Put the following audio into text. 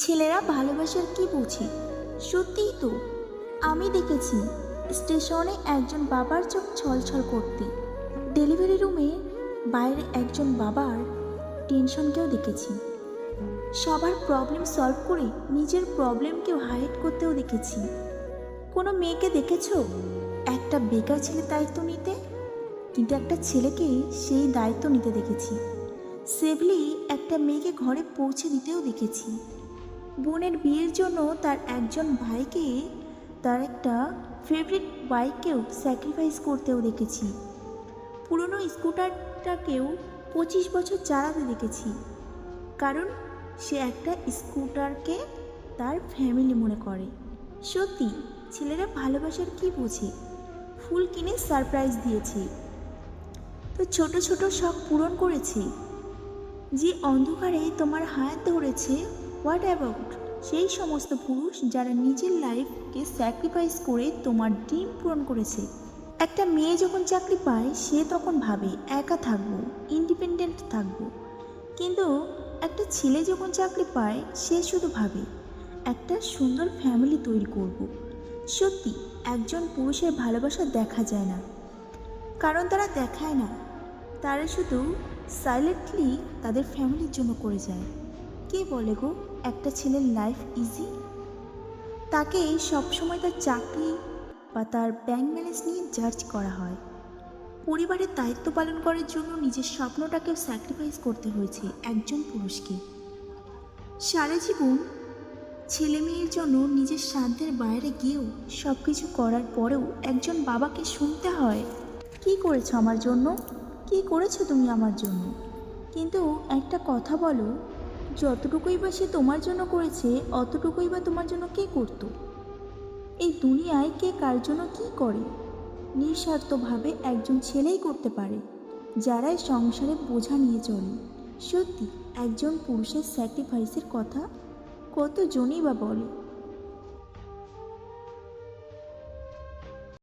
ছেলেরা ভালোবাসার কি বোঝে? সত্যিই তো। আমি দেখেছি স্টেশনে একজন বাবার চোখ ছলছল করতে, ডেলিভারি রুমে বাইরে একজন বাবার টেনশনকেও দেখেছি, সবার প্রবলেম সলভ করে নিজের প্রবলেমকেও হাইড করতেও দেখেছি। কোনো মেয়েকে দেখেছো একটা বেকার ছেলে দায়িত্ব নিতে? কিন্তু একটা ছেলেকে সেই দায়িত্ব নিতে দেখেছি। সেভলি একটা মেয়েকে ঘরে পৌঁছে দিতেও দেখেছি। বোনের বিয়ের জন্য তার একজন ভাইকে তার একটা ফেভারিট বাইককেও স্যাক্রিফাইস করতেও দেখেছি। পুরনো স্কুটারটাকেও 25 বছর চালাতে দেখেছি, কারণ সে একটা স্কুটারকে তার ফ্যামিলি মনে করে। সত্যি, ছেলেরা ভালোবাসার কি বোঝে? ফুল কিনে সারপ্রাইজ দিয়েছে, তো ছোট ছোট শখ পূরণ করেছে, যে অন্ধকারে তোমার হাত ধরেছে। হোয়াট অ্যাবাউট সেই সমস্ত পুরুষ যারা নিজের লাইফকে স্যাক্রিফাইস করে তোমার ড্রিম পূরণ করেছে? একটা মেয়ে যখন চাকরি পায় সে তখন ভাবে একা থাকবো, ইন্ডিপেন্ডেন্ট থাকবো। কিন্তু একটা ছেলে যখন চাকরি পায় সে শুধু ভাবে একটা সুন্দর ফ্যামিলি তৈরি করব। সত্যি, একজন পুরুষের ভালোবাসা দেখা যায় না, কারণ তারা দেখায় না, তারা শুধু সাইলেন্টলি তাদের ফ্যামিলির জন্য করে যায়। কে বলে গো একটা ছেলের লাইফ ইজি? তাকে সবসময় তার চাকরি বা তার ব্যাংক ব্যালেন্স নিয়ে জাজ করা হয়। পরিবারের দায়িত্ব পালন করার জন্য নিজের স্বপ্নটাকেও স্যাক্রিফাইস করতে হয়েছে একজন পুরুষকে। সারা জীবন ছেলে মেয়ের জন্য নিজের সাধ্যের বাইরে গিয়েও সব কিছু করার পরেও একজন বাবাকে শুনতে হয়, কি করেছো আমার জন্য, কি করেছো তুমি আমার জন্য? কিন্তু একটা কথা বলো, যতটুকুই বা সে তোমার জন্য করেছে অতটুকুই বা তোমার জন্য কে করতো? এই দুনিয়ায় কে কার জন্য কী করে নিঃস্বার্থভাবে একজন ছেলেই করতে পারে, যারাই সংসারে বোঝা নিয়ে চলে। সত্যি, একজন পুরুষের স্যাক্রিফাইসের কথা কতজনই বা বলে।